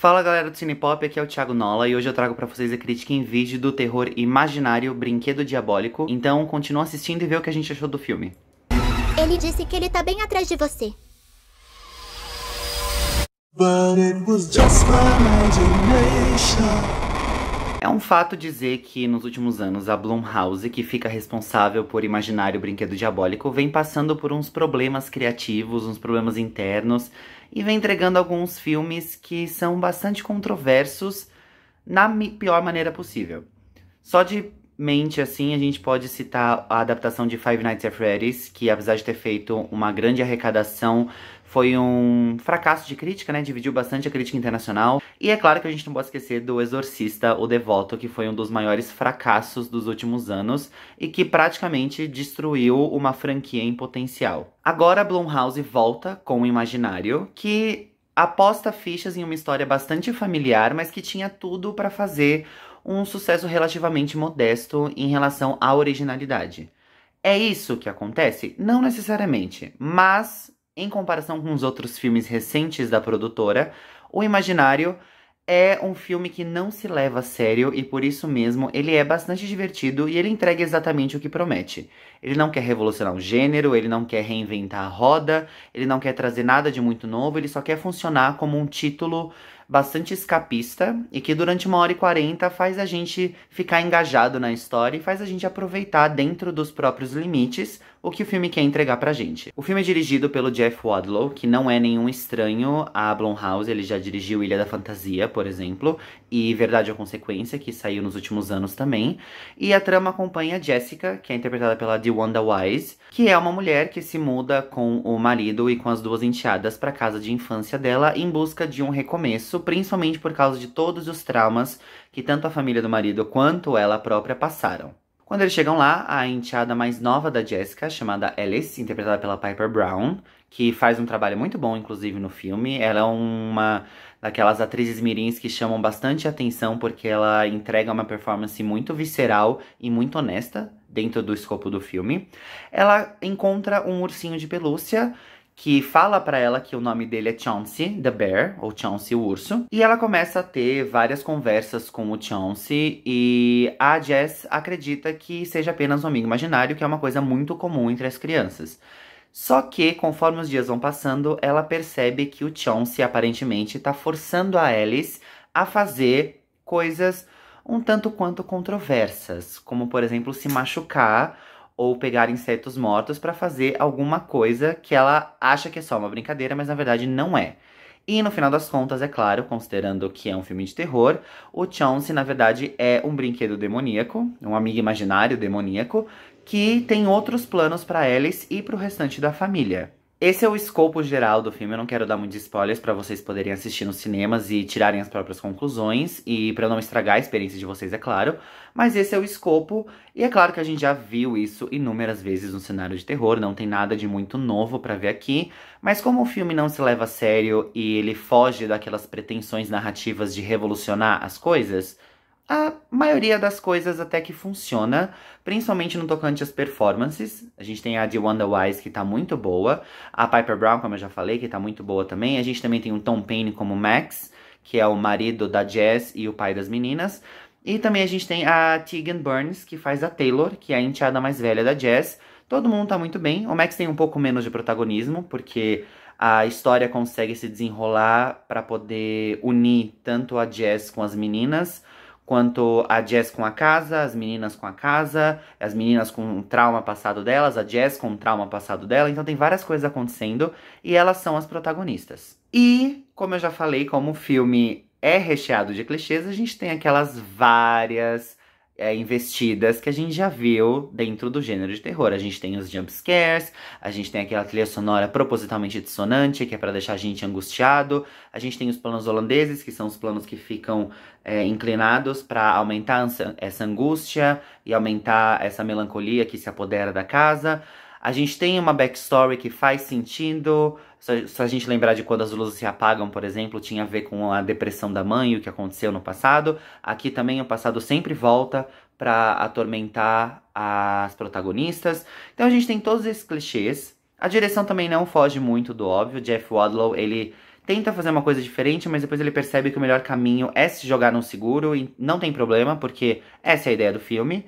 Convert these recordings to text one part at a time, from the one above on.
Fala galera do Cinepop, aqui é o Thiago Nola e hoje eu trago pra vocês a crítica em vídeo do terror imaginário Brinquedo Diabólico. Então continua assistindo e vê o que a gente achou do filme. Ele disse que ele tá bem atrás de você. But it was just my imagination. É um fato dizer que nos últimos anos a Blumhouse, que fica responsável por Imaginário Brinquedo Diabólico, vem passando por uns problemas criativos, uns problemas internos e vem entregando alguns filmes que são bastante controversos na pior maneira possível. Só de mente, assim, a gente pode citar a adaptação de Five Nights at Freddy's, que apesar de ter feito uma grande arrecadação, foi um fracasso de crítica, né? Dividiu bastante a crítica internacional. E é claro que a gente não pode esquecer do Exorcista, o Devoto, que foi um dos maiores fracassos dos últimos anos e que praticamente destruiu uma franquia em potencial. Agora a Blumhouse volta com o Imaginário, que aposta fichas em uma história bastante familiar, mas que tinha tudo para fazer um sucesso relativamente modesto em relação à originalidade. É isso que acontece? Não necessariamente, mas em comparação com os outros filmes recentes da produtora, O Imaginário é um filme que não se leva a sério e por isso mesmo ele é bastante divertido e ele entrega exatamente o que promete. Ele não quer revolucionar o gênero, ele não quer reinventar a roda, ele não quer trazer nada de muito novo, ele só quer funcionar como um título bastante escapista e que durante 1h40 faz a gente ficar engajado na história e faz a gente aproveitar dentro dos próprios limites o que o filme quer entregar pra gente. O filme é dirigido pelo Jeff Wadlow, que não é nenhum estranho à Blumhouse, ele já dirigiu Ilha da Fantasia, por exemplo, e Verdade ou Consequência, que saiu nos últimos anos também. E a trama acompanha a Jessica, que é interpretada pela DeWanda Wise, que é uma mulher que se muda com o marido e com as duas enteadas para casa de infância dela em busca de um recomeço, principalmente por causa de todos os traumas que tanto a família do marido quanto ela própria passaram. Quando eles chegam lá, a enteada mais nova da Jessica, chamada Alice, interpretada pela Piper Brown, que faz um trabalho muito bom, inclusive, no filme. Ela é uma daquelas atrizes mirins que chamam bastante atenção porque ela entrega uma performance muito visceral e muito honesta dentro do escopo do filme. Ela encontra um ursinho de pelúcia que fala pra ela que o nome dele é Chauncey the Bear, ou Chauncey o Urso. E ela começa a ter várias conversas com o Chauncey e a Jess acredita que seja apenas um amigo imaginário, que é uma coisa muito comum entre as crianças. Só que, conforme os dias vão passando, ela percebe que o Chauncey aparentemente tá forçando a Alice a fazer coisas um tanto quanto controversas, como por exemplo se machucar ou pegar insetos mortos para fazer alguma coisa que ela acha que é só uma brincadeira, mas na verdade não é. E no final das contas, é claro, considerando que é um filme de terror, o Chauncey na verdade é um brinquedo demoníaco, um amigo imaginário demoníaco, que tem outros planos para Alice e para o restante da família. Esse é o escopo geral do filme, eu não quero dar muitos spoilers para vocês poderem assistir nos cinemas e tirarem as próprias conclusões, e para não estragar a experiência de vocês, é claro, mas esse é o escopo, e é claro que a gente já viu isso inúmeras vezes no cenário de terror, não tem nada de muito novo para ver aqui, mas como o filme não se leva a sério e ele foge daquelas pretensões narrativas de revolucionar as coisas, a maioria das coisas até que funciona, principalmente no tocante às performances. A gente tem a DeWanda Wise, que tá muito boa. A Piper Brown, como eu já falei, que tá muito boa também. A gente também tem o Tom Payne como Max, que é o marido da Jess e o pai das meninas. E também a gente tem a Tegan Burns, que faz a Taylor, que é a enteada mais velha da Jess. Todo mundo tá muito bem. O Max tem um pouco menos de protagonismo, porque a história consegue se desenrolar para poder unir tanto a Jess com as meninas, quanto a Jess com a casa, as meninas com a casa, as meninas com um trauma passado delas, a Jess com um trauma passado dela. Então tem várias coisas acontecendo e elas são as protagonistas. E, como eu já falei, como o filme é recheado de clichês, a gente tem aquelas várias investidas que a gente já viu dentro do gênero de terror. A gente tem os jump scares, a gente tem aquela trilha sonora propositalmente dissonante, que é pra deixar a gente angustiado. A gente tem os planos holandeses, que são os planos que ficam inclinados pra aumentar essa angústia e aumentar essa melancolia que se apodera da casa. A gente tem uma backstory que faz sentido. Se a gente lembrar de quando as luzes se apagam, por exemplo, tinha a ver com a depressão da mãe e o que aconteceu no passado. Aqui também o passado sempre volta pra atormentar as protagonistas. Então a gente tem todos esses clichês. A direção também não foge muito do óbvio. Jeff Wadlow, ele tenta fazer uma coisa diferente, mas depois ele percebe que o melhor caminho é se jogar no seguro, e não tem problema, porque essa é a ideia do filme.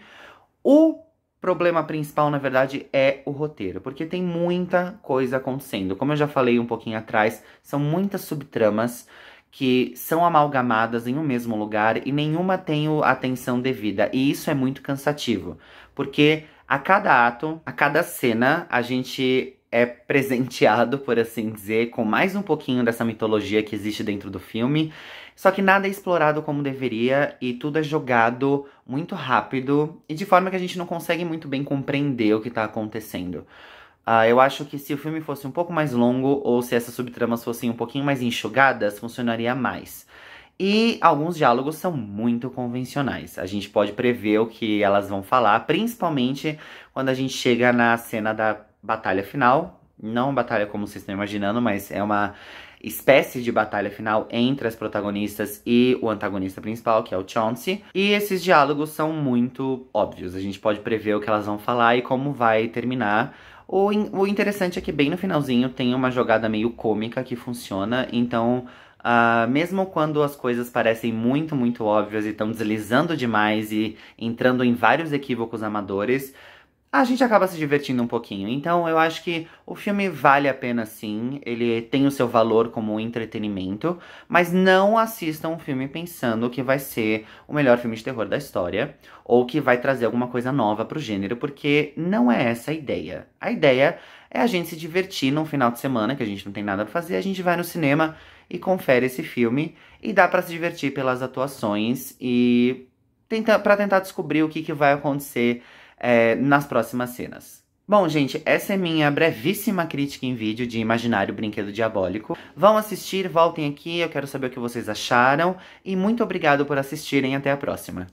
O problema principal, na verdade, é o roteiro, porque tem muita coisa acontecendo. Como eu já falei um pouquinho atrás, são muitas subtramas que são amalgamadas em um mesmo lugar e nenhuma tem a atenção devida. E isso é muito cansativo, porque a cada ato, a cada cena, a gente é presenteado, por assim dizer, com mais um pouquinho dessa mitologia que existe dentro do filme. Só que nada é explorado como deveria e tudo é jogado muito rápido e de forma que a gente não consegue muito bem compreender o que tá acontecendo. Eu acho que se o filme fosse um pouco mais longo ou se essas subtramas fossem um pouquinho mais enxugadas, funcionaria mais. E alguns diálogos são muito convencionais. A gente pode prever o que elas vão falar, principalmente quando a gente chega na cena da batalha final. Não batalha como vocês estão imaginando, mas é uma espécie de batalha final entre as protagonistas e o antagonista principal, que é o Chauncey. E esses diálogos são muito óbvios. A gente pode prever o que elas vão falar e como vai terminar. O interessante é que bem no finalzinho tem uma jogada meio cômica que funciona, então mesmo quando as coisas parecem muito, muito óbvias e estão deslizando demais e entrando em vários equívocos amadores, a gente acaba se divertindo um pouquinho. Então eu acho que o filme vale a pena sim, ele tem o seu valor como entretenimento, mas não assistam um filme pensando que vai ser o melhor filme de terror da história, ou que vai trazer alguma coisa nova pro gênero, porque não é essa a ideia. A ideia é a gente se divertir num final de semana, que a gente não tem nada pra fazer, a gente vai no cinema e confere esse filme, e dá pra se divertir pelas atuações, e pra tentar descobrir o que vai acontecer nas próximas cenas. Bom, gente, essa é minha brevíssima crítica em vídeo de Imaginário Brinquedo Diabólico. Vão assistir, voltem aqui, eu quero saber o que vocês acharam. E muito obrigado por assistirem, até a próxima.